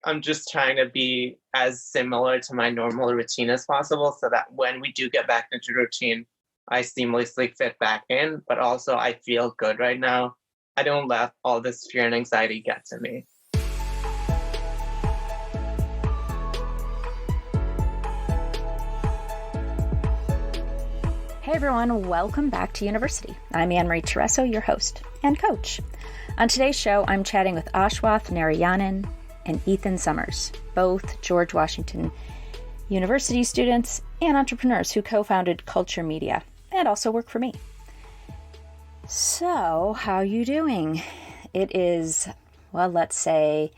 I'm just trying to be as similar to my normal routine as possible so that when we do get back into routine, I seamlessly fit back in, but also I feel good right now. I don't let all this fear and anxiety get to me. Hey everyone, welcome back to University. I'm Annmarie, your host and coach. On today's show, I'm chatting with Ashwath Narayanan and Ethan Summers, both George Washinton University students and entrepreneurs who co-founded Culture Media and also work for me. So, how you doing? It is, well, let's say,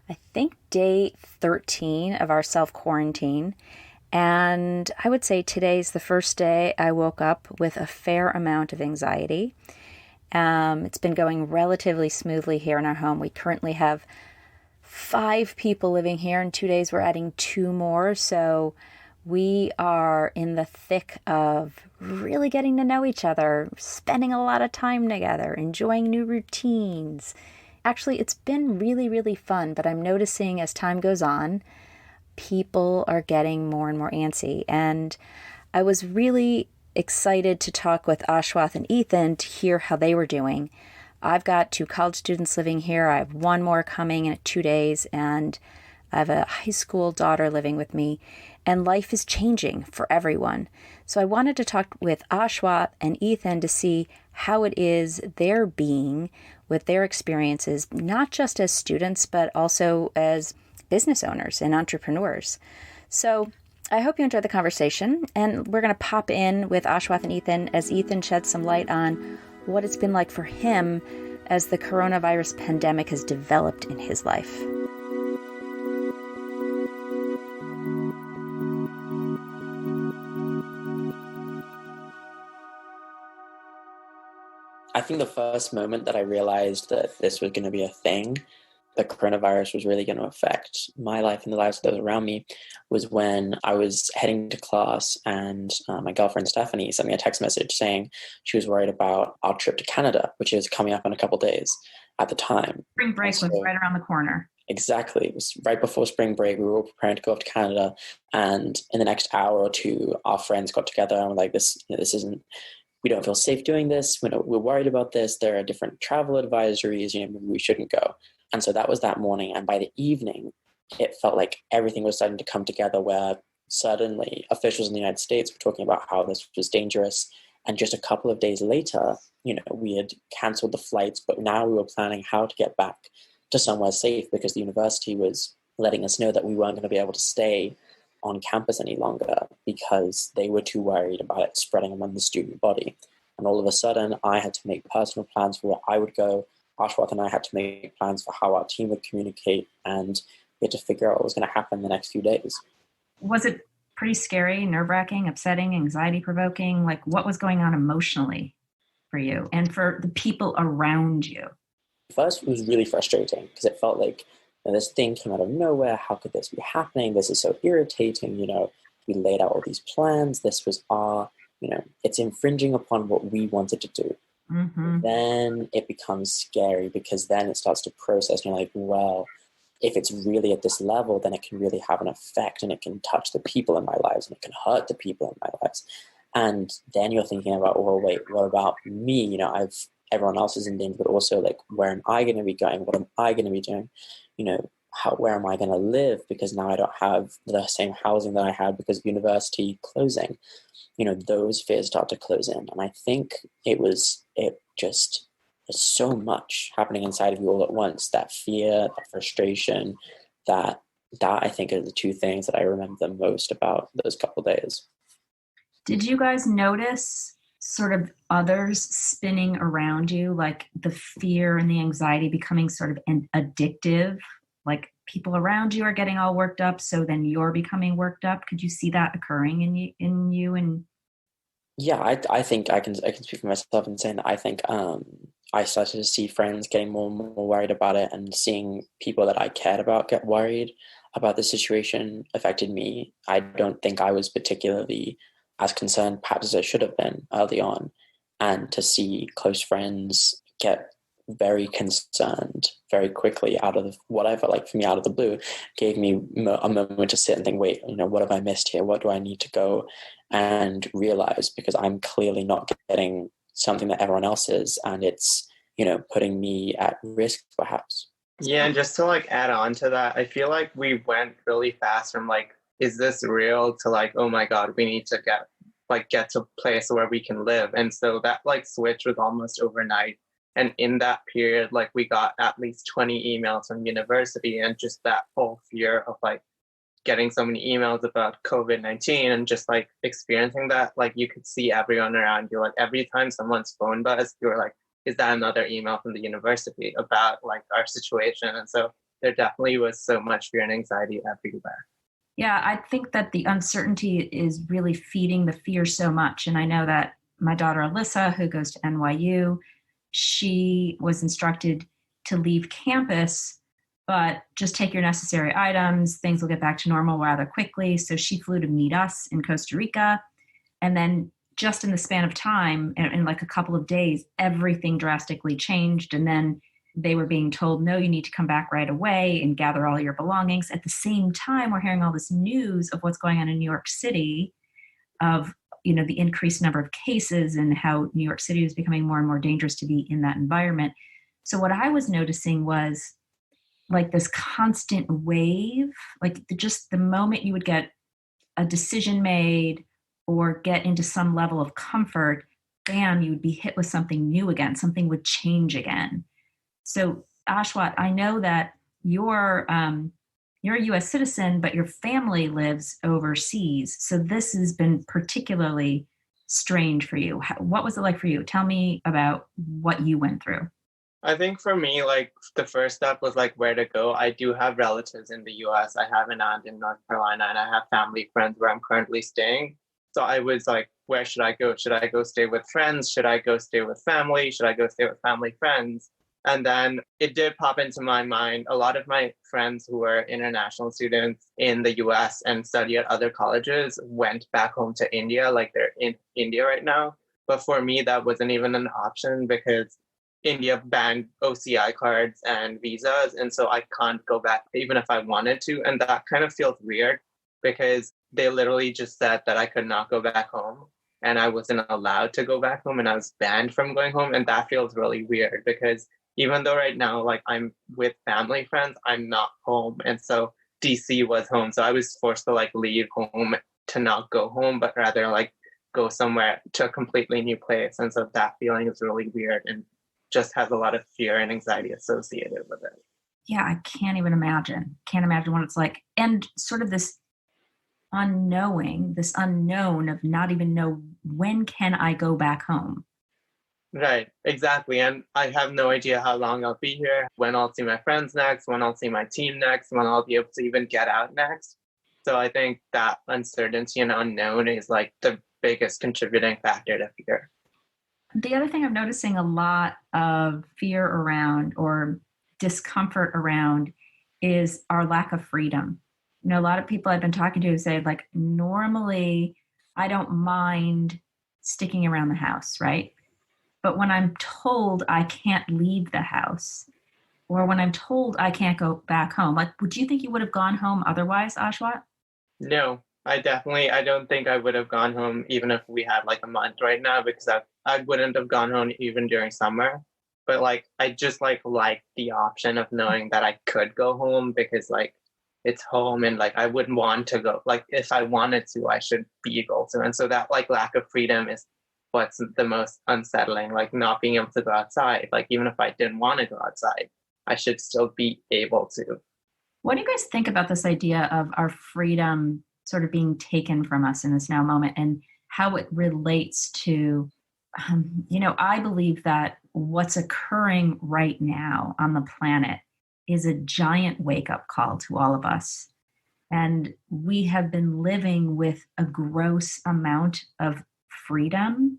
I think day 13 of our self-quarantine. And I would say today's the first day I woke up with a fair amount of anxiety. It's been going relatively smoothly here in our home. We currently have 5 people living here. In 2 days, we're adding 2 more. So we are in the thick of really getting to know each other, spending a lot of time together, enjoying new routines. Actually, it's been really, really fun, but I'm noticing as time goes on, people are getting more and more antsy. And I was really excited to talk with Ashwath and Ethan to hear how they were doing. I've got 2 college students living here. I have 1 more coming in 2 days, and I have a high school daughter living with me, and life is changing for everyone. So I wanted to talk with Ashwath and Ethan to see how it is they're being with their experiences, not just as students, but also as business owners and entrepreneurs. So I hope you enjoyed the conversation, and we're going to pop in with Ashwath and Ethan as Ethan sheds some light on what it's been like for him as the coronavirus pandemic has developed in his life. I think the first moment that I realized that this was going to be a thing, the coronavirus was really going to affect my life and the lives of those around me, was when I was heading to class and my girlfriend Stephanie sent me a text message saying she was worried about our trip to Canada, which is coming up in a couple of days at the time. Spring break was right around the corner. Exactly. It was right before spring break. We were all preparing to go off to Canada, and in the next hour or 2, our friends got together and were like, this isn't, we don't feel safe doing this. We're worried about this. There are different travel advisories. Maybe we shouldn't go. And so that was that morning. And by the evening, it felt like everything was starting to come together, where suddenly officials in the United States were talking about how this was dangerous. And just a couple of days later, we had canceled the flights, but now we were planning how to get back to somewhere safe, because the university was letting us know that we weren't going to be able to stay on campus any longer because they were too worried about it spreading among the student body. And all of a sudden, I had to make personal plans for where I would go. Ashwath and I had to make plans for how our team would communicate, and we had to figure out what was going to happen the next few days. Was it pretty scary, nerve-wracking, upsetting, anxiety-provoking? Like, what was going on emotionally for you and for the people around you? First, it was really frustrating because it felt like this thing came out of nowhere. How could this be happening? This is so irritating. We laid out all these plans. This was it's infringing upon what we wanted to do. Mm-hmm. Then it becomes scary because then it starts to process. And you're like, well, if it's really at this level, then it can really have an effect, and it can touch the people in my lives, and it can hurt the people in my lives. And then you're thinking about, well, wait, what about me? Everyone else is in danger, but also like, where am I going to be going? What am I going to be doing? Where am I going to live? Because now I don't have the same housing that I had because of university closing. Those fears start to close in. And I think there's so much happening inside of you all at once. That fear, that frustration, that I think are the 2 things that I remember the most about those couple of days. Did you guys notice sort of others spinning around you, like the fear and the anxiety becoming sort of addictive? Like people around you are getting all worked up, so then you're becoming worked up. Could you see that occurring in you? And yeah, I think I can speak for myself in saying that I think I started to see friends getting more and more worried about it, and seeing people that I cared about get worried about the situation affected me. I don't think I was particularly as concerned perhaps as I should have been early on, and to see close friends get very concerned very quickly out of what I felt like for me out of the blue, gave me a moment to sit and think, wait, what have I missed here? What do I need to go and realize? Because I'm clearly not getting something that everyone else is, and it's, putting me at risk perhaps. Yeah, and just to like add on to that, I feel like we went really fast from like, is this real, to like, oh my God, we need to get to a place where we can live. And so that like switch was almost overnight. And in that period, like we got at least 20 emails from university, and just that whole fear of like getting so many emails about COVID-19 and just like experiencing that, like you could see everyone around you. Like every time someone's phone buzzed, you were like, is that another email from the university about like our situation? And so there definitely was so much fear and anxiety everywhere. Yeah, I think that the uncertainty is really feeding the fear so much. And I know that my daughter, Alyssa, who goes to NYU, she was instructed to leave campus, but just take your necessary items. Things will get back to normal rather quickly. So she flew to meet us in Costa Rica. And then just in the span of time, in like a couple of days, everything drastically changed. And then they were being told, no, you need to come back right away and gather all your belongings. At the same time, we're hearing all this news of what's going on in New York City, of the increased number of cases and how New York City is becoming more and more dangerous to be in that environment. So what I was noticing was like this constant wave, like just the moment you would get a decision made or get into some level of comfort, bam, you would be hit with something new again. Something would change again. So Ashwath, I know that you're a U.S. citizen, but your family lives overseas. So this has been particularly strange for you. What was it like for you? Tell me about what you went through. I think for me, like the first step was like where to go. I do have relatives in the US. I have an aunt in North Carolina, and I have family friends where I'm currently staying. So I was like, where should I go? Should I go stay with friends? Should I go stay with family? Should I go stay with family friends? And then it did pop into my mind. A lot of my friends who were international students in the US and study at other colleges went back home to India, like they're in India right now. But for me, that wasn't even an option because India banned OCI cards and visas. And so I can't go back even if I wanted to. And that kind of feels weird because they literally just said that I could not go back home and I wasn't allowed to go back home and I was banned from going home. And that feels really weird because even though right now, like I'm with family friends, I'm not home. And so DC was home. So I was forced to like leave home to not go home, but rather like go somewhere to a completely new place. And so that feeling is really weird and just has a lot of fear and anxiety associated with it. Yeah, I can't even imagine. Can't imagine what it's like. And sort of this unknown of not even know when can I go back home. Right, exactly. And I have no idea how long I'll be here, when I'll see my friends next, when I'll see my team next, when I'll be able to even get out next. So I think that uncertainty and unknown is like the biggest contributing factor to fear. The other thing I'm noticing a lot of fear around or discomfort around is our lack of freedom. A lot of people I've been talking to say, like, normally I don't mind sticking around the house, right? But when I'm told I can't leave the house, or when I'm told I can't go back home, like, would you think you would have gone home otherwise, Ashwath? No, I don't think I would have gone home even if we had like a month right now, because I wouldn't have gone home even during summer. But like, I just like the option of knowing that I could go home because like it's home and like I wouldn't want to go. Like if I wanted to, I should be able to. And so that like lack of freedom is what's the most unsettling, like not being able to go outside. Like even if I didn't want to go outside, I should still be able to. What do you guys think about this idea of our freedom sort of being taken from us in this now moment and how it relates to, I believe that what's occurring right now on the planet is a giant wake-up call to all of us. And we have been living with a gross amount of freedom,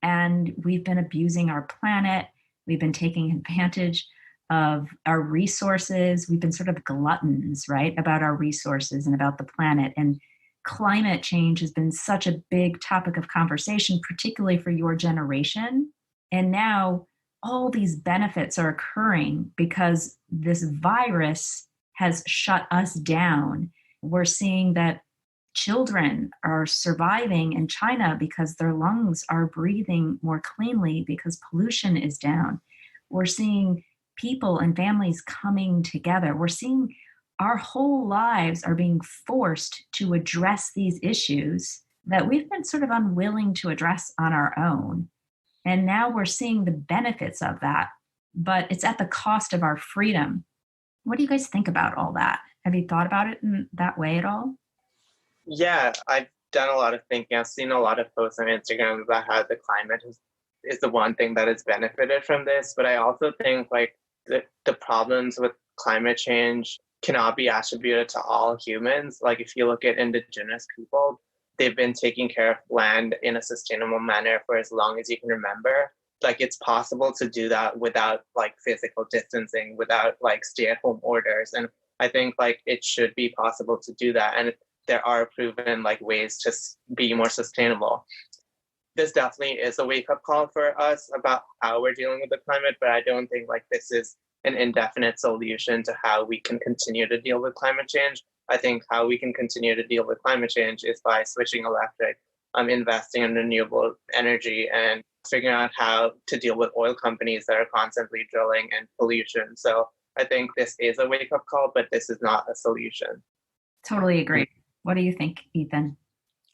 and we've been abusing our planet. We've been taking advantage of our resources. We've been sort of gluttons, right, about our resources and about the planet. And climate change has been such a big topic of conversation, particularly for your generation. And now all these benefits are occurring because this virus has shut us down. We're seeing that children are surviving in China because their lungs are breathing more cleanly because pollution is down. We're seeing people and families coming together. We're seeing our whole lives are being forced to address these issues that we've been sort of unwilling to address on our own. And now we're seeing the benefits of that, but it's at the cost of our freedom. What do you guys think about all that? Have you thought about it in that way at all? Yeah, I've done a lot of thinking. I've seen a lot of posts on Instagram about how the climate is the one thing that has benefited from this. But I also think like the problems with climate change cannot be attributed to all humans. Like if you look at indigenous people, they've been taking care of land in a sustainable manner for as long as you can remember. Like it's possible to do that without like physical distancing, without like stay-at-home orders. And I think like it should be possible to do that. And there are proven like ways to be more sustainable. This definitely is a wake-up call for us about how we're dealing with the climate, but I don't think like this is an indefinite solution to how we can continue to deal with climate change. I think how we can continue to deal with climate change is by switching electric, investing in renewable energy, and figuring out how to deal with oil companies that are constantly drilling and pollution. So I think this is a wake-up call, but this is not a solution. Totally agree. What do you think, Ethan?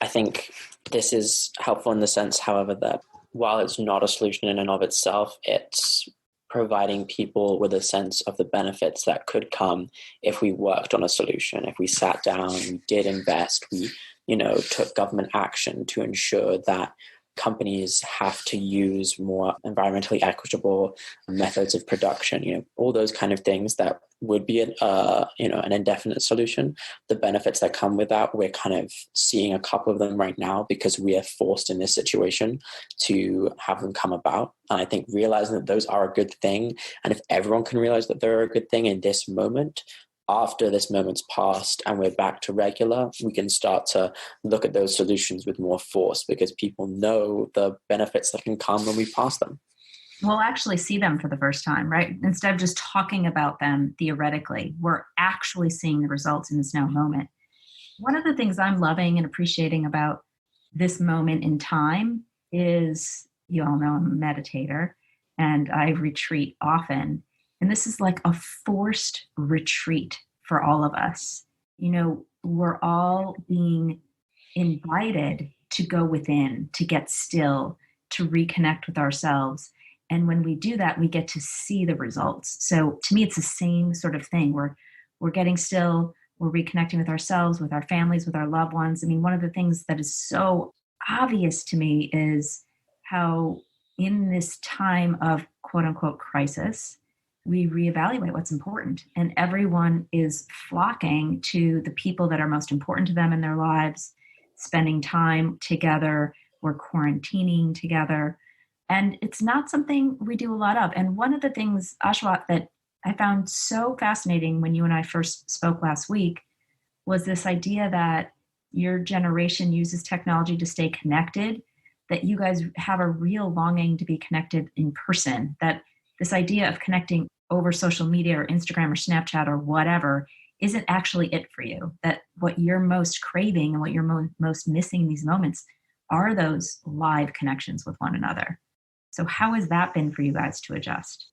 I think this is helpful in the sense, however, that while it's not a solution in and of itself, it's providing people with a sense of the benefits that could come if we worked on a solution, if we sat down, we did invest, we, took government action to ensure that companies have to use more environmentally equitable methods of production, all those kind of things that would be an indefinite solution. The benefits that come with that, we're kind of seeing a couple of them right now because we are forced in this situation to have them come about. And I think realizing that those are a good thing, and if everyone can realize that they're a good thing in this moment, after this moment's passed and we're back to regular, we can start to look at those solutions with more force because people know the benefits that can come when we pass them. We'll actually see them for the first time, right? Instead of just talking about them theoretically, we're actually seeing the results in this now moment. One of the things I'm loving and appreciating about this moment in time is, you all know I'm a meditator and I retreat often. And this is like a forced retreat for all of us. We're all being invited to go within, to get still, to reconnect with ourselves. And when we do that, we get to see the results. So to me, it's the same sort of thing. We're getting still, we're reconnecting with ourselves, with our families, with our loved ones. I mean, one of the things that is so obvious to me is how in this time of quote unquote crisis, we reevaluate what's important. And everyone is flocking to the people that are most important to them in their lives, spending time together. We're quarantining together. And it's not something we do a lot of. And one of the things, Ashwath, that I found so fascinating when you and I first spoke last week was this idea that your generation uses technology to stay connected, that you guys have a real longing to be connected in person, that this idea of connecting over social media or Instagram or Snapchat or whatever isn't actually it for you, that what you're most craving and what you're most missing in these moments are those live connections with one another. So how has that been for you guys to adjust?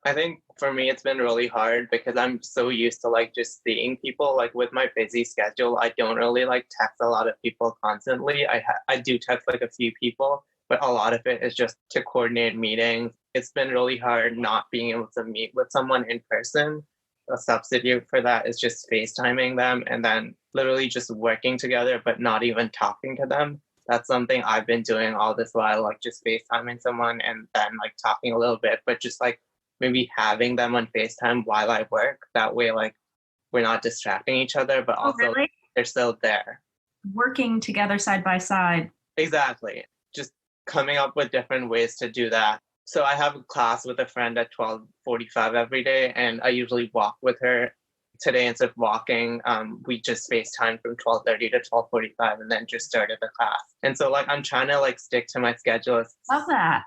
I think for me, it's been really hard because I'm so used to like just seeing people. Like with my busy schedule, I don't really like text a lot of people constantly. I do text like a few people, but a lot of it is just to coordinate meetings. It's been really hard not being able to meet with someone in person. A substitute for that is just FaceTiming them and then literally just working together, but not even talking to them. That's something I've been doing all this while, like just FaceTiming someone and then like talking a little bit, but just like maybe having them on FaceTime while I work. That way, like we're not distracting each other, but also really? They're still there. Working together side by side. Exactly. Just coming up with different ways to do that. So I have a class with a friend at 12:45 every day, and I usually walk with her. Today, instead of walking, we just FaceTime from 12:30 to 12:45 and then just started the class. And so like I'm trying to like stick to my schedule. Love that.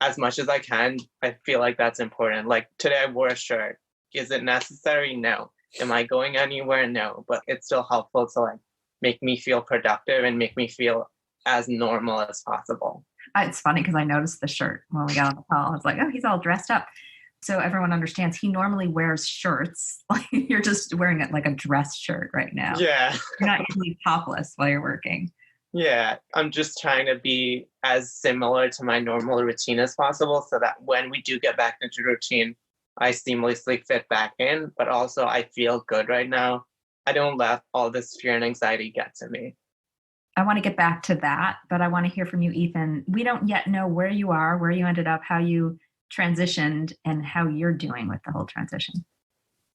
as much as I can, I feel like that's important. Like today I wore a shirt. Is it necessary? No. Am I going anywhere? No. But it's still helpful to like make me feel productive and make me feel as normal as possible. It's funny because I noticed the shirt when we got on the call. I was like, oh, he's all dressed up. So everyone understands he normally wears shirts. Like you're just wearing it like a dress shirt right now. Yeah. You're not usually topless while you're working. Yeah. I'm just trying to be as similar to my normal routine as possible so that when we do get back into routine, I seamlessly fit back in, but also I feel good right now. I don't let all this fear and anxiety get to me. I want to get back to that, but I want to hear from you, Ethan. We don't yet know where you are, where you ended up, how you transitioned, and how you're doing with the whole transition.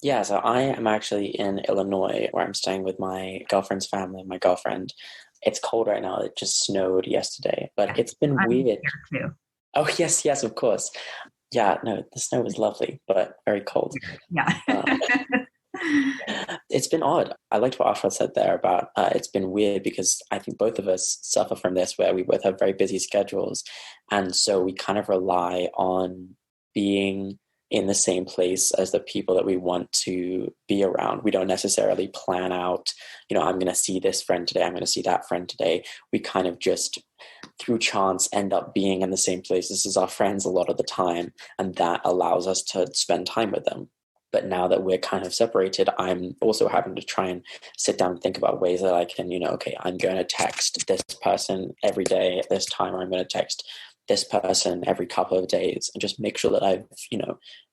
Yeah, so I am actually in Illinois where I'm staying with my girlfriend's family, my girlfriend. It's cold right now. It just snowed yesterday, but it's been weird. Here too. Oh, yes, of course. Yeah, no, the snow was lovely, but very cold. Yeah. It's been odd. I liked what Ashwath said there about it's been weird because I think both of us suffer from this where we both have very busy schedules. And so we kind of rely on being in the same place as the people that we want to be around. We don't necessarily plan out, I'm going to see this friend today, I'm going to see that friend today. We kind of just, through chance, end up being in the same places as our friends a lot of the time. And that allows us to spend time with them. But now that we're kind of separated, I'm also having to try and sit down and think about ways that I can, okay, I'm going to text this person every day at this time, or I'm going to text this person every couple of days, and just make sure that I've,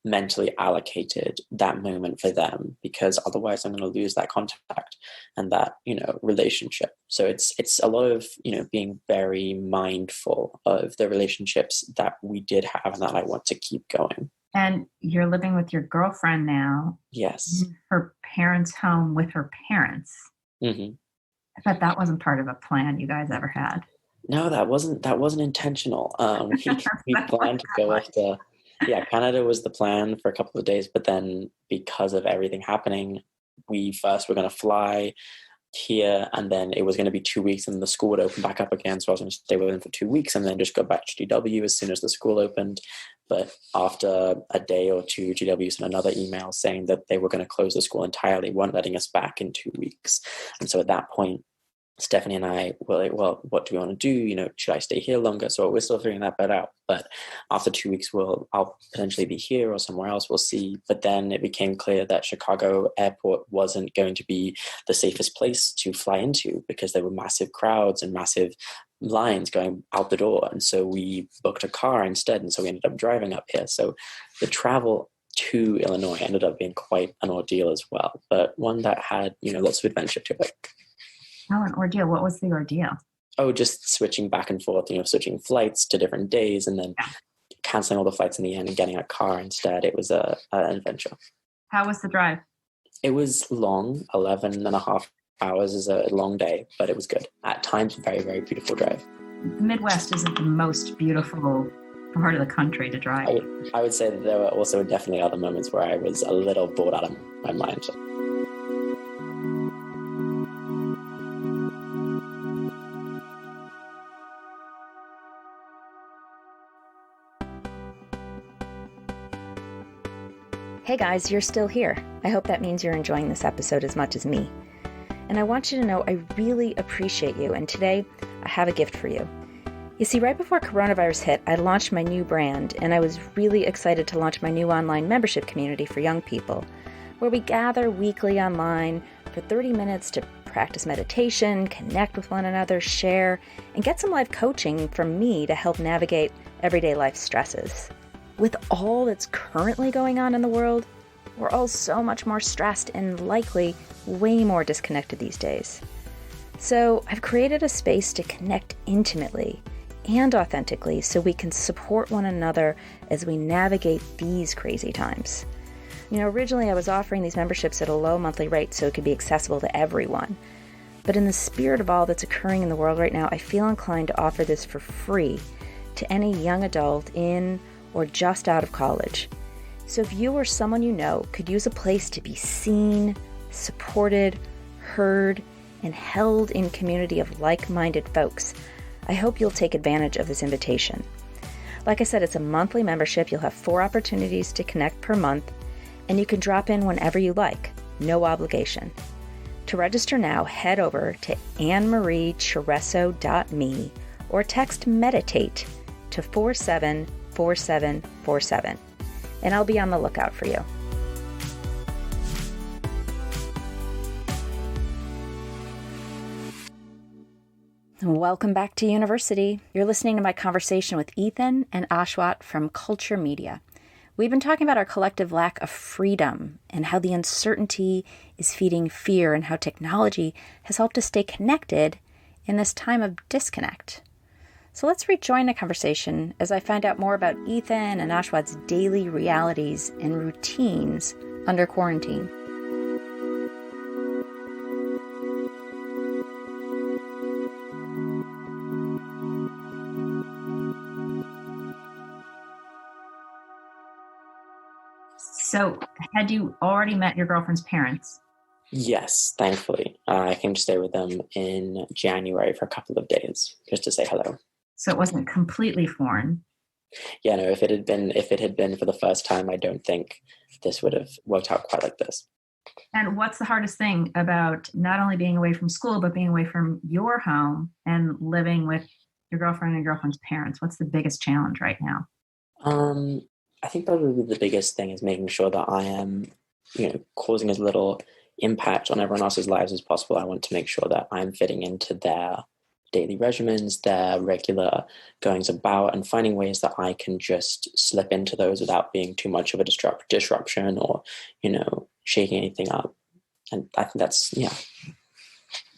mentally allocated that moment for them, because otherwise I'm going to lose that contact and that, relationship. So it's a lot of, being very mindful of the relationships that we did have and that I want to keep going. And you're living with your girlfriend now. Yes. In her parents' home with her parents. Mm-hmm. I bet that wasn't part of a plan you guys ever had. No, that wasn't intentional. We planned to go off to, Canada was the plan for a couple of days, but then because of everything happening, we first were going to fly here, and then it was going to be 2 weeks and the school would open back up again. So I was going to stay with them for 2 weeks and then just go back to GW as soon as the school opened. But after a day or two, GW sent another email saying that they were going to close the school entirely, weren't letting us back in 2 weeks. And so at that point, Stephanie and I were like, well, what do we want to do? Should I stay here longer? So we're still figuring that bit out. But after 2 weeks, I'll potentially be here or somewhere else. We'll see. But then it became clear that Chicago airport wasn't going to be the safest place to fly into because there were massive crowds and massive lines going out the door. And so we booked a car instead. And so we ended up driving up here. So the travel to Illinois ended up being quite an ordeal as well, but one that had, lots of adventure to it. Oh, an ordeal. What was the ordeal? Oh, just switching back and forth, switching flights to different days and then canceling all the flights in the end and getting a car instead. It was an adventure. How was the drive? It was long. 11 and a half hours is a long day, but it was good. At times, very, very beautiful drive. The Midwest isn't the most beautiful part of the country to drive. I would say that there were also definitely other moments where I was a little bored out of my mind. Hey guys, you're still here. I hope that means you're enjoying this episode as much as me. And I want you to know I really appreciate you, and today I have a gift for you. You see, right before coronavirus hit, I launched my new brand, and I was really excited to launch my new online membership community for young people, where we gather weekly online for 30 minutes to practice meditation, connect with one another, share, and get some live coaching from me to help navigate everyday life stresses. With all that's currently going on in the world, we're all so much more stressed and likely way more disconnected these days. So I've created a space to connect intimately and authentically so we can support one another as we navigate these crazy times. Originally I was offering these memberships at a low monthly rate so it could be accessible to everyone. But in the spirit of all that's occurring in the world right now, I feel inclined to offer this for free to any young adult in or just out of college. So if you or someone you know could use a place to be seen, supported, heard, and held in community of like-minded folks, I hope you'll take advantage of this invitation. Like I said, it's a monthly membership. You'll have 4 opportunities to connect per month, and you can drop in whenever you like. No obligation. To register now, head over to anmariechereso.me or text MEDITATE to 474747, and I'll be on the lookout for you. Welcome back to University. You're listening to my conversation with Ethan and Ashwath from Culture Media. We've been talking about our collective lack of freedom and how the uncertainty is feeding fear and how technology has helped us stay connected in this time of disconnect. So let's rejoin the conversation as I find out more about Ethan and Ashwath's daily realities and routines under quarantine. So had you already met your girlfriend's parents? Yes, thankfully. I came to stay with them in January for a couple of days just to say hello. So it wasn't completely foreign. Yeah, no, if it had been for the first time, I don't think this would have worked out quite like this. And what's the hardest thing about not only being away from school, but being away from your home and living with your girlfriend and your girlfriend's parents? What's the biggest challenge right now? I think probably the biggest thing is making sure that I am, causing as little impact on everyone else's lives as possible. I want to make sure that I'm fitting into their daily regimens, their regular goings about, and finding ways that I can just slip into those without being too much of a disruption or, shaking anything up. And I think that's, yeah.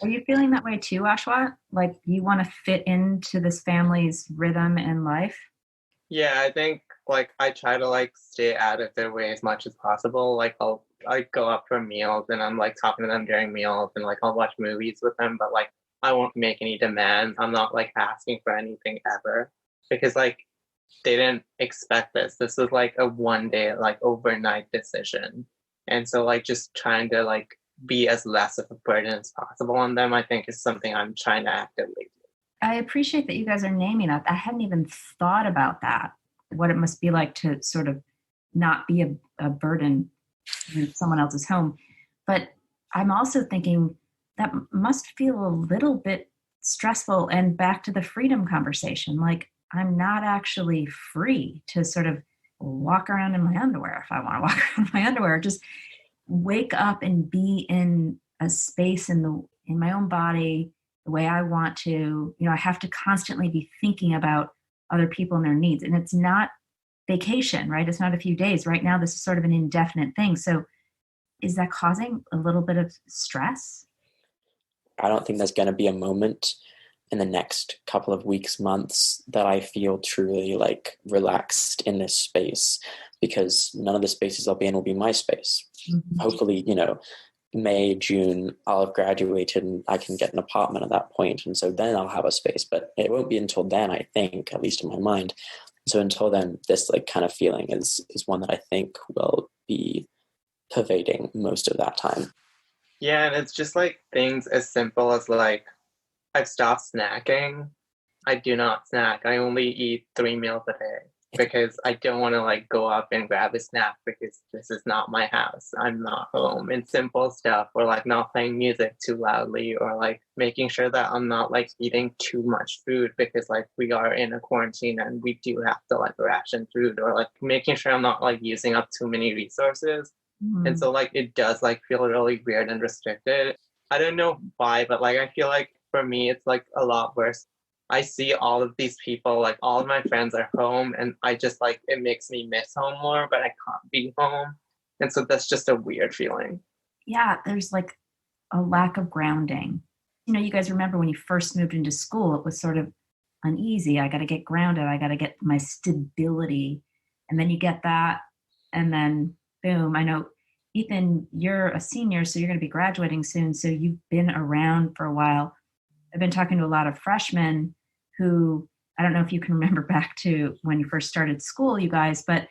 Are you feeling that way too, Ashwath? Like you want to fit into this family's rhythm and life? Yeah, I think I try to stay out of their way as much as possible. I go up for meals and I'm talking to them during meals and I'll watch movies with them, but I won't make any demands. I'm not asking for anything ever because they didn't expect this. This was a one day overnight decision. And so just trying to be as less of a burden as possible on them, I think is something I'm trying to actively do. I appreciate that you guys are naming that. I hadn't even thought about that, what it must be like to sort of not be a burden in someone else's home. But I'm also thinking that must feel a little bit stressful, and back to the freedom conversation. I'm not actually free to sort of walk around in my underwear if I want to walk around in my underwear. Just wake up and be in a space in my own body the way I want to. I have to constantly be thinking about other people and their needs. And it's not vacation, right? It's not a few days. Right now, this is sort of an indefinite thing. So is that causing a little bit of stress? I don't think there's going to be a moment in the next couple of weeks, months that I feel truly relaxed in this space, because none of the spaces I'll be in will be my space. Mm-hmm. Hopefully, May, June, I'll have graduated and I can get an apartment at that point. And so then I'll have a space, but it won't be until then, I think, at least in my mind. So until then, this kind of feeling is one that I think will be pervading most of that time. Yeah, and it's just things as simple as I've stopped snacking. I do not snack. I only eat 3 meals a day because I don't want to go up and grab a snack because this is not my house. I'm not home. And simple stuff, or not playing music too loudly, or making sure that I'm not eating too much food because we are in a quarantine and we do have to ration food, or making sure I'm not using up too many resources. Mm-hmm. And so it does feel really weird and restricted. I don't know why, but I feel for me it's a lot worse. I see all of these people, all of my friends are home, and I just it makes me miss home more, but I can't be home. And so that's just a weird feeling. Yeah, there's a lack of grounding. You guys remember when you first moved into school, it was sort of uneasy. I got to get grounded. I got to get my stability. And then you get that, and then boom. I know, Ethan, you're a senior, so you're going to be graduating soon. So you've been around for a while. I've been talking to a lot of freshmen who, I don't know if you can remember back to when you first started school, you guys, but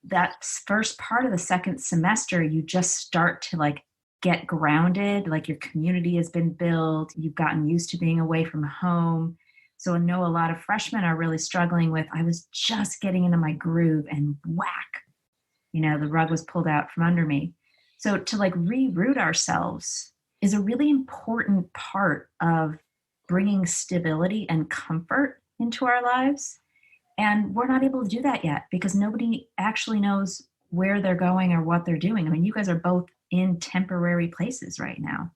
that first part of the second semester, you just start to get grounded, your community has been built, you've gotten used to being away from home. So I know a lot of freshmen are really struggling with, I was just getting into my groove and whack, the rug was pulled out from under me. So to like reroot ourselves is a really important part of bringing stability and comfort into our lives. And we're not able to do that yet because nobody actually knows where they're going or what they're doing. I mean, you guys are both in temporary places right now.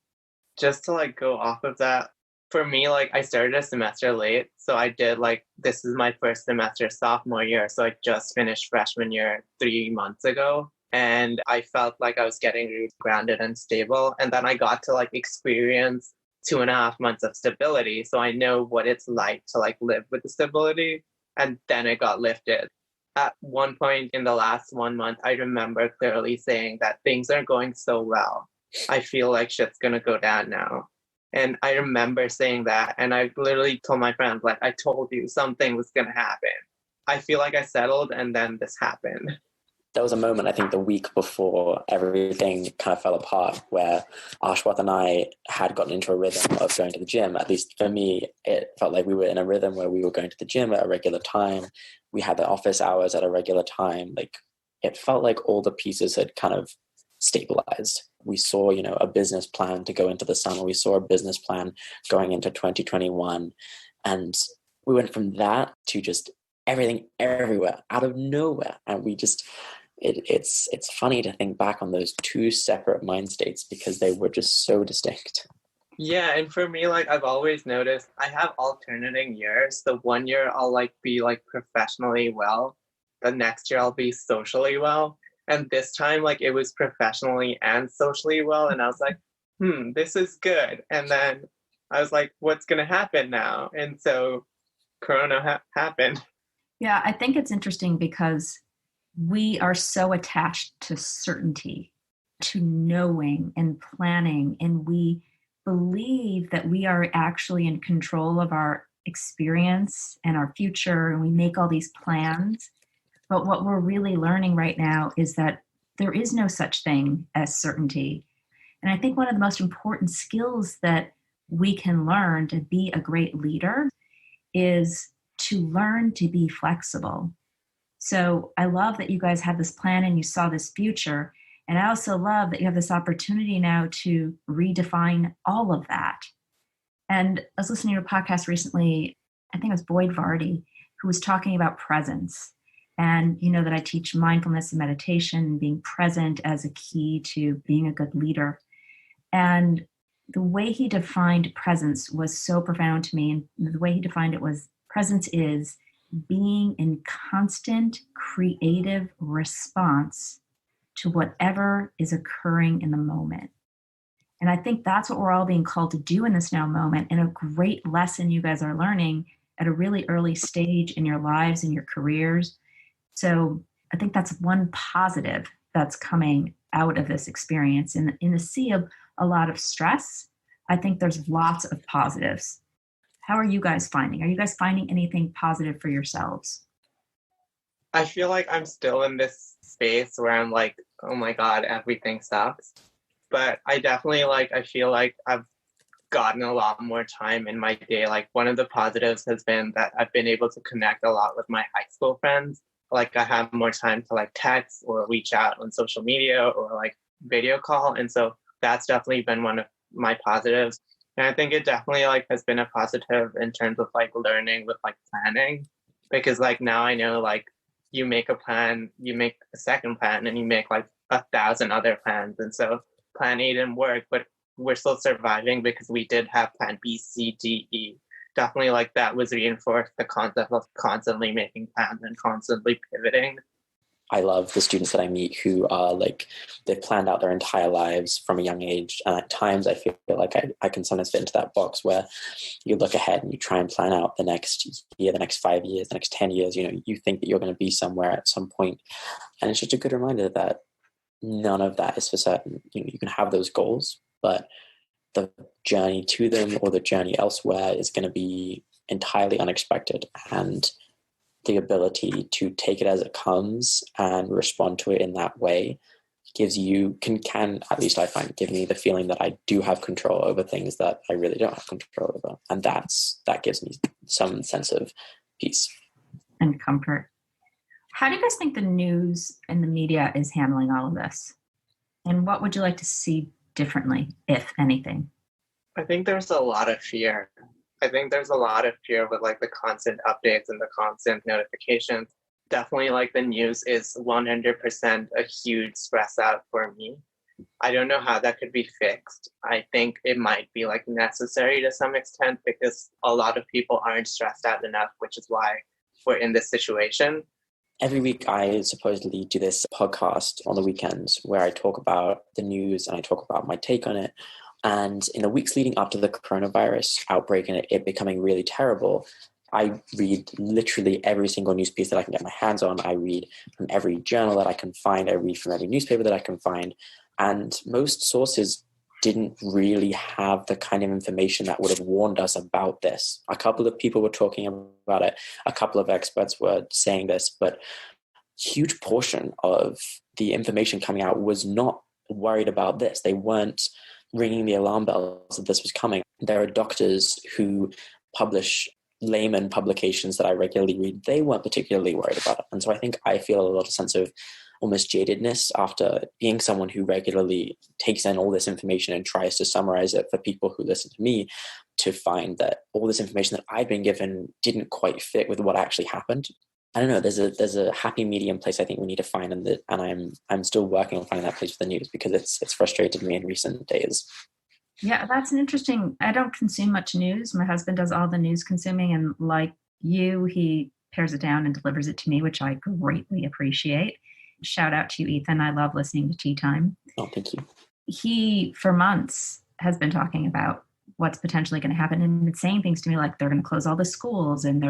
Just to like go off of that, for me, like I started a semester late. So I did this is my first semester sophomore year. So I just finished freshman year 3 months ago. And I felt like I was getting really grounded and stable. And then I got to like experience 2.5 months of stability. So I know what it's like to like live with the stability. And then it got lifted. At one point in the last 1 month, I remember clearly saying that things are going so well. I feel like shit's going to go down now. And I remember saying that. And I literally told my friends, like, I told you something was going to happen. I feel like I settled and then this happened. There was a moment, I think, the week before everything kind of fell apart where Ashwath and I had gotten into a rhythm of going to the gym. At least for me, it felt like we were in a rhythm where we were going to the gym at a regular time. We had the office hours at a regular time. Like, it felt like all the pieces had kind of stabilized. We saw, a business plan to go into the summer. We saw a business plan going into 2021. And we went from that to just everything everywhere out of nowhere. And we just... It's funny to think back on those two separate mind states because they were just so distinct. Yeah, and for me, like I've always noticed, I have alternating years. The 1 year I'll like be like professionally well. The next year I'll be socially well. And this time, like it was professionally and socially well. And I was like, this is good. And then I was like, what's going to happen now? And so Corona happened. Yeah, I think it's interesting because we are so attached to certainty, to knowing and planning, and we believe that we are actually in control of our experience and our future, and we make all these plans. But what we're really learning right now is that there is no such thing as certainty. And I think one of the most important skills that we can learn to be a great leader is to learn to be flexible. So I love that you guys have this plan and you saw this future. And I also love that you have this opportunity now to redefine all of that. And I was listening to a podcast recently, I think it was Boyd Vardy, who was talking about presence. And you know that I teach mindfulness and meditation and being present as a key to being a good leader. And the way he defined presence was so profound to me. And the way he defined it was presence is being in constant creative response to whatever is occurring in the moment. And I think that's what we're all being called to do in this now moment, and a great lesson you guys are learning at a really early stage in your lives and your careers. So I think that's one positive that's coming out of this experience. In the sea of a lot of stress, I think there's lots of positives. How are you guys finding? Are you guys finding anything positive for yourselves? I feel like I'm still in this space where I'm like, oh my God, everything sucks. But I definitely I feel like I've gotten a lot more time in my day. Like one of the positives has been that I've been able to connect a lot with my high school friends. Like I have more time to text or reach out on social media or video call. And so that's definitely been one of my positives. And I think it definitely has been a positive in terms of learning with planning, because now I know you make a plan, you make a second plan, and you make 1,000 other plans. And so plan A didn't work, but we're still surviving because we did have plan B, C, D, E. Definitely that was reinforced, the concept of constantly making plans and constantly pivoting. I love the students that I meet who are they've planned out their entire lives from a young age. And at times I feel like I can sometimes fit into that box where you look ahead and you try and plan out the next year, the next 5 years, the next 10 years. You think that you're going to be somewhere at some point. And it's just a good reminder that none of that is for certain. You can have those goals, but the journey to them or the journey elsewhere is going to be entirely unexpected. And the ability to take it as it comes and respond to it in that way gives you, can at least I find, give me the feeling that I do have control over things that I really don't have control over. And that gives me some sense of peace. And comfort. How do you guys think the news and the media is handling all of this? And what would you like to see differently, if anything? I think there's a lot of fear. I think there's a lot of fear with like the constant updates and the constant notifications. Definitely like the news is 100% a huge stress out for me. I don't know how that could be fixed. I think it might be like necessary to some extent because a lot of people aren't stressed out enough, which is why we're in this situation. Every week I supposedly do this podcast on the weekends where I talk about the news and I talk about my take on it. And in the weeks leading up to the coronavirus outbreak and it becoming really terrible, I read literally every single news piece that I can get my hands on. I read from every journal that I can find. I read from every newspaper that I can find. And most sources didn't really have the kind of information that would have warned us about this. A couple of people were talking about it. A couple of experts were saying this, but a huge portion of the information coming out was not worried about this. They weren't ringing the alarm bells that this was coming. There are doctors who publish layman publications that I regularly read. They weren't particularly worried about it. And so I think I feel a lot of sense of almost jadedness after being someone who regularly takes in all this information and tries to summarize it for people who listen to me, to find that all this information that I'd been given didn't quite fit with what actually happened. I don't know. There's a happy medium place I think we need to find, and I'm still working on finding that place for the news because it's frustrated me in recent days. Yeah, that's an interesting. I don't consume much news. My husband does all the news consuming, and like you, he pares it down and delivers it to me, which I greatly appreciate. Shout out to you, Ethan. I love listening to Tea Time. Oh, thank you. He, for months, has been talking about what's potentially going to happen and been saying things to me like they're going to close all the schools and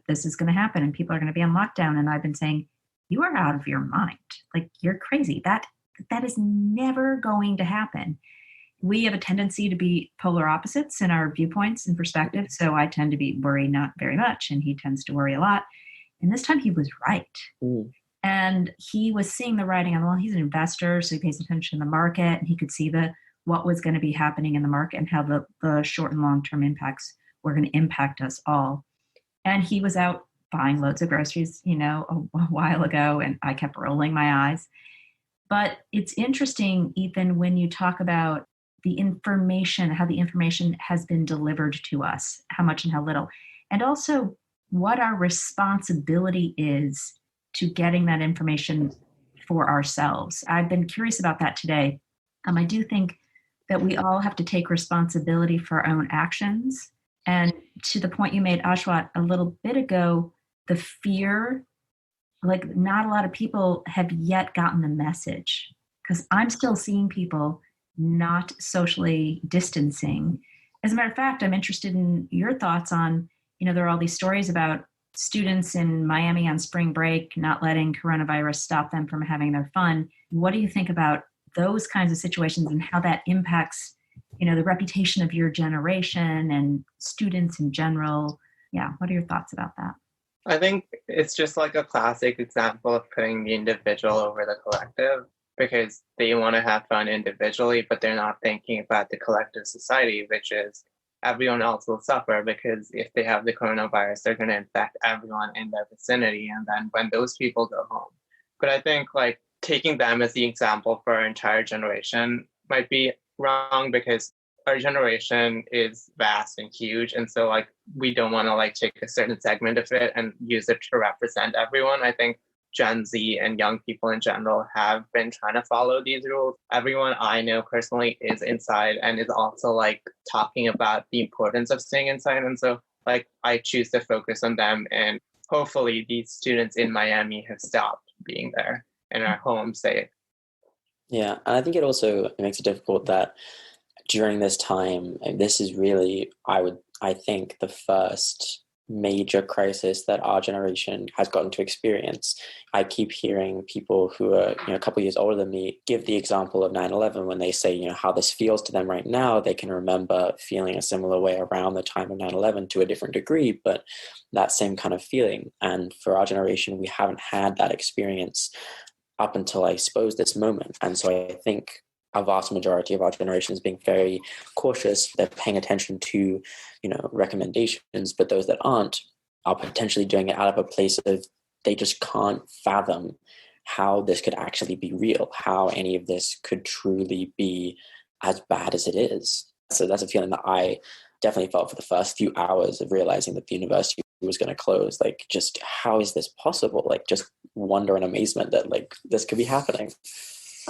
this is going to happen and people are going to be on lockdown. And I've been saying, you are out of your mind. Like, you're crazy. That is never going to happen. We have a tendency to be polar opposites in our viewpoints and perspectives. So I tend to be worried not very much, and he tends to worry a lot. And this time he was right. Mm. And he was seeing the writing on the wall. He's an investor, so he pays attention to the market, and he could see what was going to be happening in the market and how the short and long-term impacts were going to impact us all. And he was out buying loads of groceries, a while ago, and I kept rolling my eyes. But it's interesting, Ethan, when you talk about the information, how the information has been delivered to us, how much and how little, and also what our responsibility is to getting that information for ourselves. I've been curious about that today. I do think that we all have to take responsibility for our own actions. And to the point you made, Ashwath, a little bit ago, the fear, like not a lot of people have yet gotten the message, because I'm still seeing people not socially distancing. As a matter of fact, I'm interested in your thoughts on, there are all these stories about students in Miami on spring break not letting coronavirus stop them from having their fun. What do you think about those kinds of situations and how that impacts, the reputation of your generation and students in general? Yeah, what are your thoughts about that? I think it's just like a classic example of putting the individual over the collective, because they want to have fun individually, but they're not thinking about the collective society, which is everyone else will suffer, because if they have the coronavirus, they're going to infect everyone in their vicinity. And then when those people go home. But I think like taking them as the example for our entire generation might be wrong, because our generation is vast and huge. And so like, we don't want to like take a certain segment of it and use it to represent everyone. I think Gen Z and young people in general have been trying to follow these rules. Everyone I know personally is inside and is also like talking about the importance of staying inside. And so like, I choose to focus on them, and hopefully these students in Miami have stopped being there and are home safe. Yeah, and I think it also makes it difficult that during this time, and this is really, I think, the first major crisis that our generation has gotten to experience. I keep hearing people who are, a couple of years older than me give the example of 9/11 when they say, how this feels to them right now. They can remember feeling a similar way around the time of 9/11 to a different degree, but that same kind of feeling. And for our generation, we haven't had that experience. up until, I suppose, this moment. And so I think a vast majority of our generation is being very cautious. They're paying attention to, recommendations, but those that aren't are potentially doing it out of a place of they just can't fathom how this could actually be real, how any of this could truly be as bad as it is. So that's a feeling that I definitely felt for the first few hours of realizing that the university was going to close. Like, just how is this possible? Like, just wonder and amazement that like this could be happening.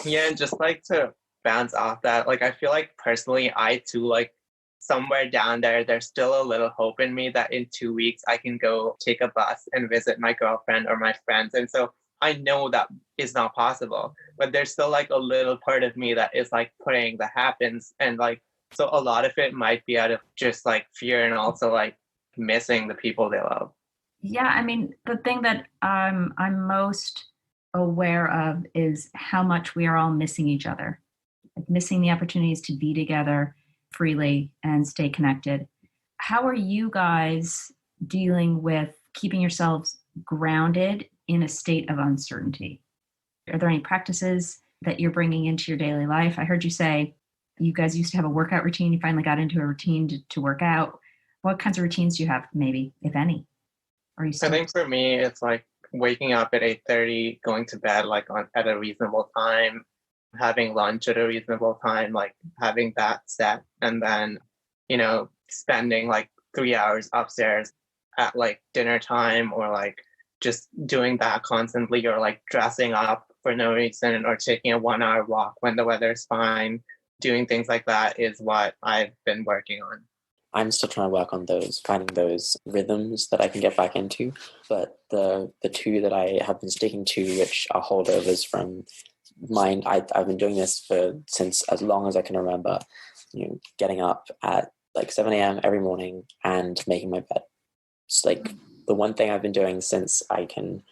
Yeah, and just like to bounce off that, like I feel like personally I too, like somewhere down there's still a little hope in me that in 2 weeks I can go take a bus and visit my girlfriend or my friends. And so I know that is not possible, but there's still like a little part of me that is like praying that happens. And like, so a lot of it might be out of just like fear and also like missing the people they love. Yeah, I mean, the thing that I'm most aware of is how much we are all missing each other, like missing the opportunities to be together freely and stay connected. How are you guys dealing with keeping yourselves grounded in a state of uncertainty? Are there any practices that you're bringing into your daily life? I heard you say you guys used to have a workout routine. You finally got into a routine to work out. What kinds of routines do you have, maybe, if any? Are you still- I think for me, it's like waking up at 8:30, going to bed like at a reasonable time, having lunch at a reasonable time, like having that set, and then, spending like 3 hours upstairs at like dinner time, or like just doing that constantly, or like dressing up for no reason, or taking a 1 hour walk when the weather's fine. Doing things like that is what I've been working on. I'm still trying to work on finding those rhythms that I can get back into. But the two that I have been sticking to, which are holdovers from mine, I've been doing this since as long as I can remember, getting up at like 7 a.m. every morning and making my bed. It's like the one thing I've been doing since I can,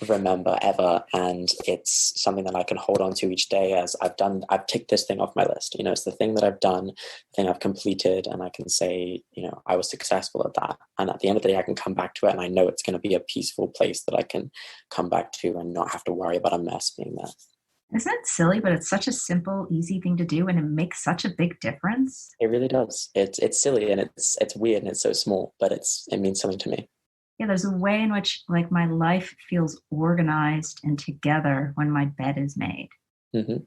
remember ever, and it's something that I can hold on to each day as I've ticked this thing off my list. It's the thing that I've done, the thing I've completed, and I can say, I was successful at that. And at the end of the day, I can come back to it, and I know it's going to be a peaceful place that I can come back to and not have to worry about a mess being there. Isn't it silly? But it's such a simple, easy thing to do, and it makes such a big difference. It really does. It's silly, and it's weird, and it's so small, but it means something to me. Yeah, there's a way in which like my life feels organized and together when my bed is made. Mm-hmm.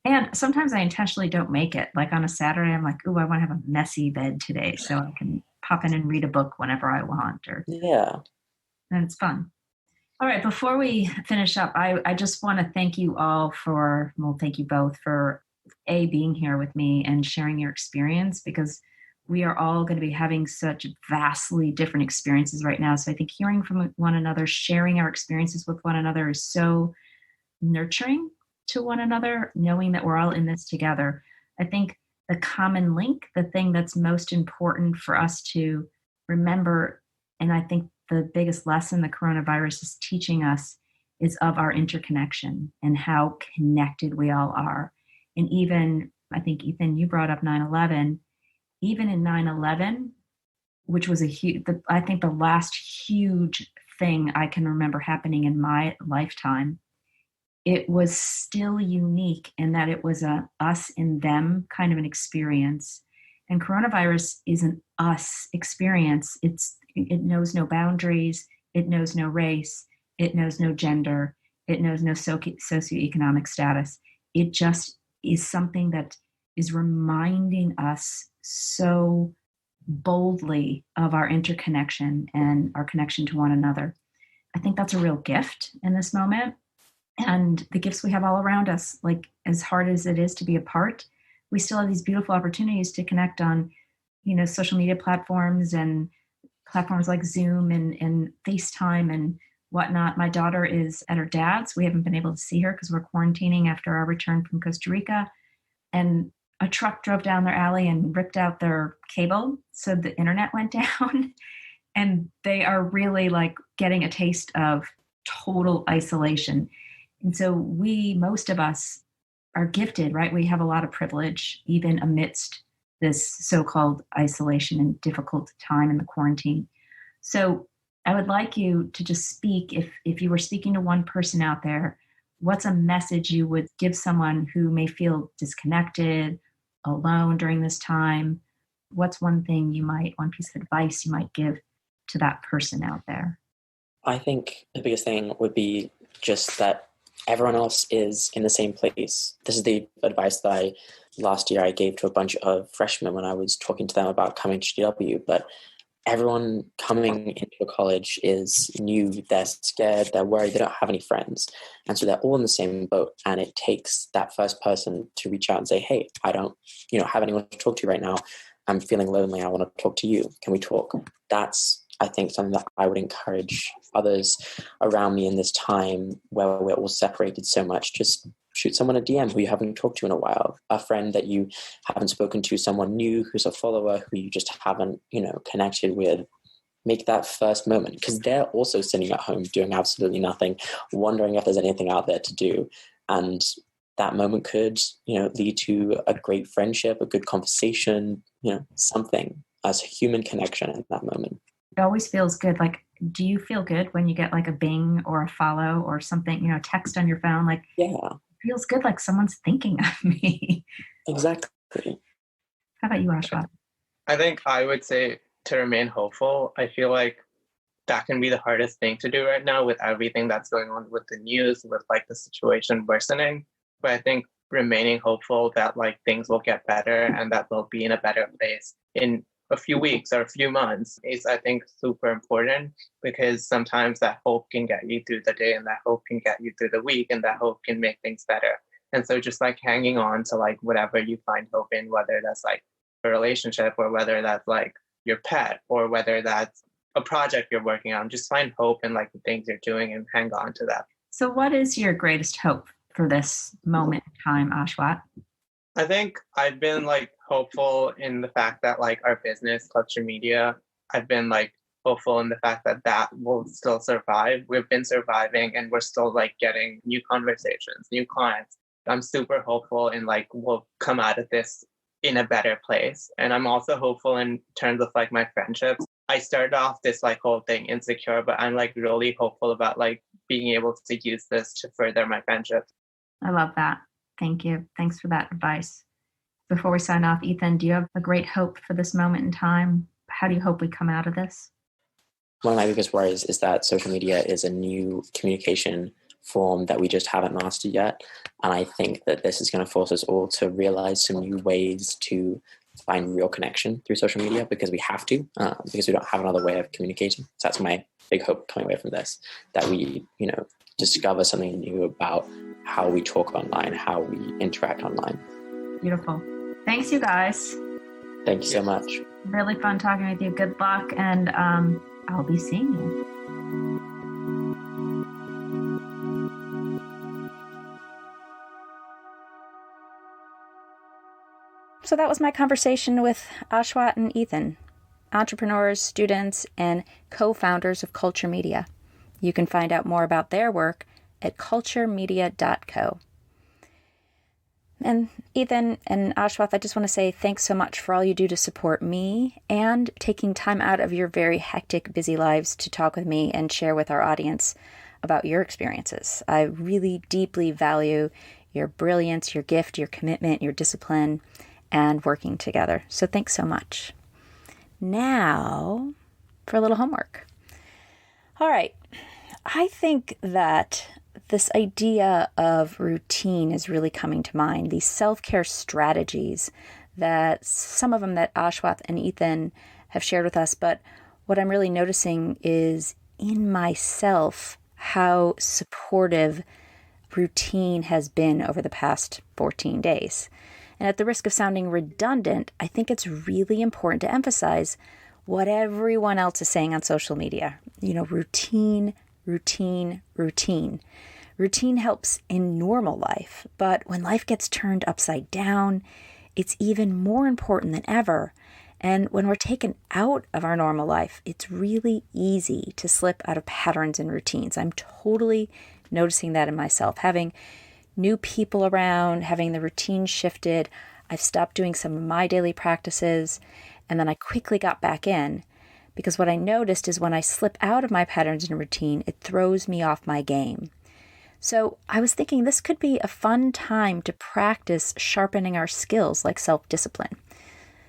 And sometimes I intentionally don't make it. Like on a Saturday, I'm like, ooh, I want to have a messy bed today so I can pop in and read a book whenever I want. Yeah. And it's fun. All right, before we finish up, I just want to thank you all thank you both for being here with me and sharing your experience, because we are all going to be having such vastly different experiences right now. So I think hearing from one another, sharing our experiences with one another is so nurturing to one another, knowing that we're all in this together. I think the common link, the thing that's most important for us to remember, and I think the biggest lesson the coronavirus is teaching us, is of our interconnection and how connected we all are. And even, I think, Ethan, you brought up 9/11. Even in 9/11, which was I think the last huge thing I can remember happening in my lifetime, it was still unique in that it was a us and them kind of an experience. And coronavirus is an us experience. It knows no boundaries. It knows no race. It knows no gender. It knows no socioeconomic status. It just is something that is reminding us so boldly of our interconnection and our connection to one another. I think that's a real gift in this moment. And the gifts we have all around us, like as hard as it is to be apart, we still have these beautiful opportunities to connect on, social media platforms and platforms like Zoom and FaceTime and whatnot. My daughter is at her dad's. We haven't been able to see her because we're quarantining after our return from Costa Rica. And a truck drove down their alley and ripped out their cable, so the internet went down. And they are really like getting a taste of total isolation. And so most of us are gifted, right? We have a lot of privilege, even amidst this so-called isolation and difficult time in the quarantine. So I would like you to just speak, if you were speaking to one person out there, what's a message you would give someone who may feel disconnected, alone during this time? What's one piece of advice you might give to that person out there? I think the biggest thing would be just that everyone else is in the same place. This is the advice that last year I gave to a bunch of freshmen when I was talking to them about coming to GW, but everyone coming into a college is new, they're scared, they're worried, they don't have any friends. And so they're all in the same boat. And it takes that first person to reach out and say, hey, I don't, have anyone to talk to right now. I'm feeling lonely. I want to talk to you. Can we talk? That's, I think, something that I would encourage others around me in this time where we're all separated so much. Just shoot someone a DM who you haven't talked to in a while, a friend that you haven't spoken to, someone new who's a follower who you just haven't, connected with. Make that first moment, because they're also sitting at home doing absolutely nothing, wondering if there's anything out there to do. And that moment could, lead to a great friendship, a good conversation, something as a human connection in that moment. It always feels good. Like, do you feel good when you get like a bing or a follow or something, text on your phone? Like, yeah, it feels good. Like someone's thinking of me. Exactly. How about you, Ashwath? I think I would say to remain hopeful. I feel like that can be the hardest thing to do right now with everything that's going on with the news, with like the situation worsening. But I think remaining hopeful that like things will get better and that we'll be in a better place in a few weeks or a few months is, I think, super important, because sometimes that hope can get you through the day and that hope can get you through the week and that hope can make things better. And so just like hanging on to like whatever you find hope in, whether that's like a relationship or whether that's like your pet or whether that's a project you're working on, just find hope in like the things you're doing and hang on to that. So what is your greatest hope for this moment in time, Ashwath? I think I've been like hopeful in the fact that like our business, Culture Media, I've been like hopeful in the fact that that will still survive. We've been surviving and we're still like getting new conversations, new clients. I'm super hopeful in like we'll come out of this in a better place. And I'm also hopeful in terms of like my friendships. I started off this like whole thing insecure, but I'm like really hopeful about like being able to use this to further my friendships. I love that. Thank you. Thanks for that advice. Before we sign off, Ethan, do you have a great hope for this moment in time? How do you hope we come out of this? One of my biggest worries is that social media is a new communication form that we just haven't mastered yet. And I think that this is going to force us all to realize some new ways to find real connection through social media, because we have to, because we don't have another way of communicating. So that's my big hope coming away from this, that we, discover something new about how we talk online, how we interact online. Beautiful. Thanks, you guys. Thank you so much. Really fun talking with you. Good luck. And I'll be seeing you. So that was my conversation with Ashwath and Ethan, entrepreneurs, students, and co-founders of Culture Media. You can find out more about their work at culturemedia.co. And Ethan and Ashwath, I just want to say thanks so much for all you do to support me and taking time out of your very hectic, busy lives to talk with me and share with our audience about your experiences. I really deeply value your brilliance, your gift, your commitment, your discipline, and working together. So thanks so much. Now for a little homework. All right. I think that this idea of routine is really coming to mind. These self-care strategies that some of them that Ashwath and Ethan have shared with us. But what I'm really noticing is in myself how supportive routine has been over the past 14 days. And at the risk of sounding redundant, I think it's really important to emphasize what everyone else is saying on social media. Routine, routine, routine. Routine helps in normal life, but when life gets turned upside down, it's even more important than ever. And when we're taken out of our normal life, it's really easy to slip out of patterns and routines. I'm totally noticing that in myself. Having new people around, having the routine shifted, I've stopped doing some of my daily practices, and then I quickly got back in. Because what I noticed is when I slip out of my patterns and routine, it throws me off my game. So I was thinking this could be a fun time to practice sharpening our skills like self-discipline.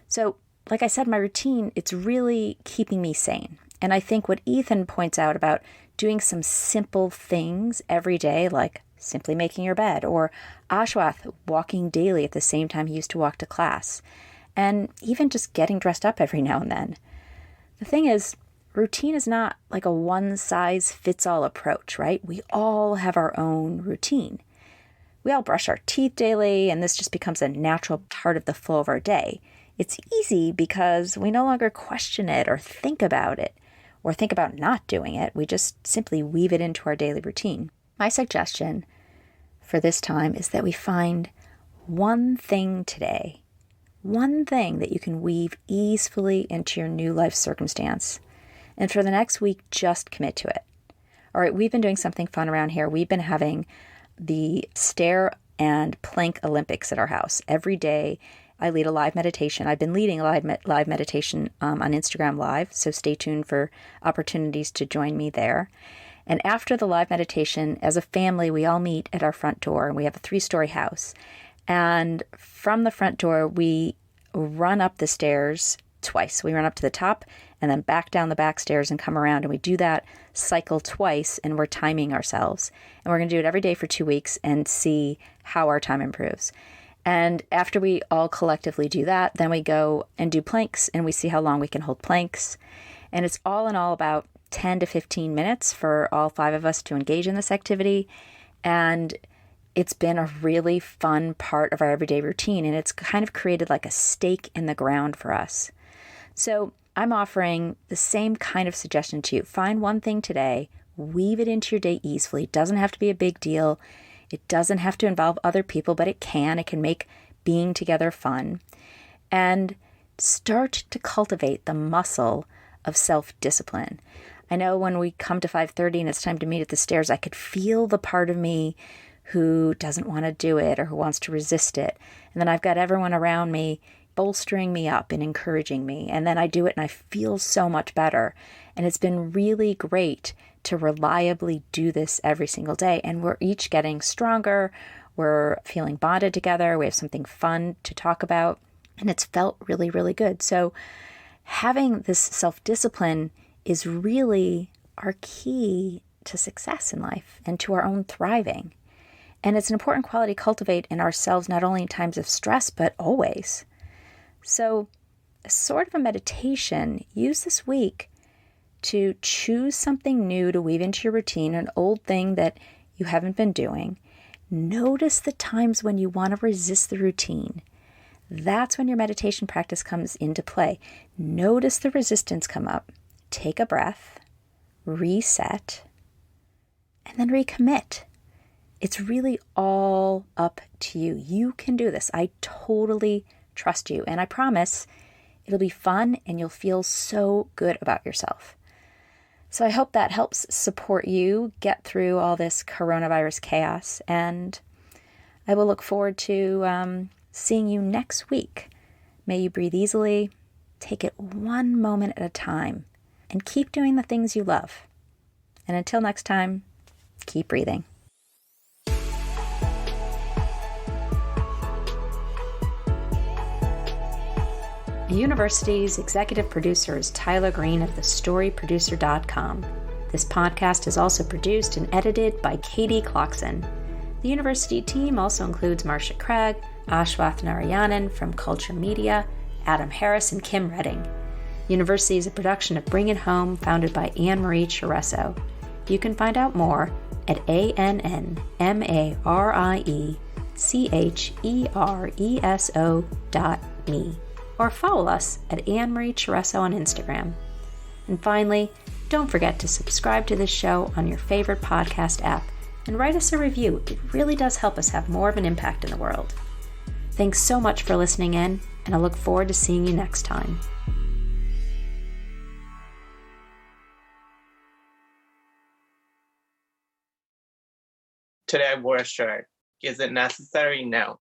So, like I said, my routine, it's really keeping me sane. And I think what Ethan points out about doing some simple things every day, like simply making your bed, or Ashwath walking daily at the same time he used to walk to class, and even just getting dressed up every now and then. The thing is, routine is not like a one-size-fits-all approach, right? We all have our own routine. We all brush our teeth daily, and this just becomes a natural part of the flow of our day. It's easy because we no longer question it or think about it, or think about not doing it. We just simply weave it into our daily routine. My suggestion for this time is that we find one thing today, one thing that you can weave easily into your new life circumstance. And for the next week, just commit to it. All right, we've been doing something fun around here. We've been having the stair and plank Olympics at our house. Every day, I lead a live meditation. I've been leading a live meditation on Instagram Live, so stay tuned for opportunities to join me there. And after the live meditation, as a family, we all meet at our front door, and we have a 3-story house. And from the front door, we run up the stairs twice. We run up to the top and then back down the back stairs and come around. And we do that cycle twice, and we're timing ourselves. And we're going to do it every day for 2 weeks and see how our time improves. And after we all collectively do that, then we go and do planks, and we see how long we can hold planks. And it's all in all about 10 to 15 minutes for all 5 of us to engage in this activity. And it's been a really fun part of our everyday routine, and it's kind of created like a stake in the ground for us. So I'm offering the same kind of suggestion to you. Find one thing today, weave it into your day easily. It doesn't have to be a big deal. It doesn't have to involve other people, but it can. It can make being together fun. And start to cultivate the muscle of self-discipline. I know when we come to 5:30 and it's time to meet at the stairs, I could feel the part of me who doesn't want to do it or who wants to resist it. And then I've got everyone around me bolstering me up and encouraging me. And then I do it and I feel so much better. And it's been really great to reliably do this every single day. And we're each getting stronger. We're feeling bonded together. We have something fun to talk about. And it's felt really, really good. So having this self-discipline is really our key to success in life and to our own thriving. And it's an important quality to cultivate in ourselves, not only in times of stress, but always. So, as sort of a meditation, use this week to choose something new to weave into your routine, an old thing that you haven't been doing. Notice the times when you want to resist the routine. That's when your meditation practice comes into play. Notice the resistance come up. Take a breath, reset, and then recommit. It's really all up to you. You can do this. I totally trust you. And I promise it'll be fun and you'll feel so good about yourself. So I hope that helps support you get through all this coronavirus chaos. And I will look forward to seeing you next week. May you breathe easily, take it one moment at a time, and keep doing the things you love. And until next time, keep breathing. The university's executive producer is Tyler Green of thestoryproducer.com. This podcast is also produced and edited by Katie Clarkson. The university team also includes Marcia Craig, Ashwath Narayanan from Culture Media, Adam Harris, and Kim Redding. University is a production of Bring It Home, founded by Annmarie Chereso. You can find out more at ANNMarieChereso.me. or follow us at Annmarie Chereso on Instagram. And finally, don't forget to subscribe to this show on your favorite podcast app and write us a review. It really does help us have more of an impact in the world. Thanks so much for listening in, and I look forward to seeing you next time. Today I wore a shirt. Is it necessary? No.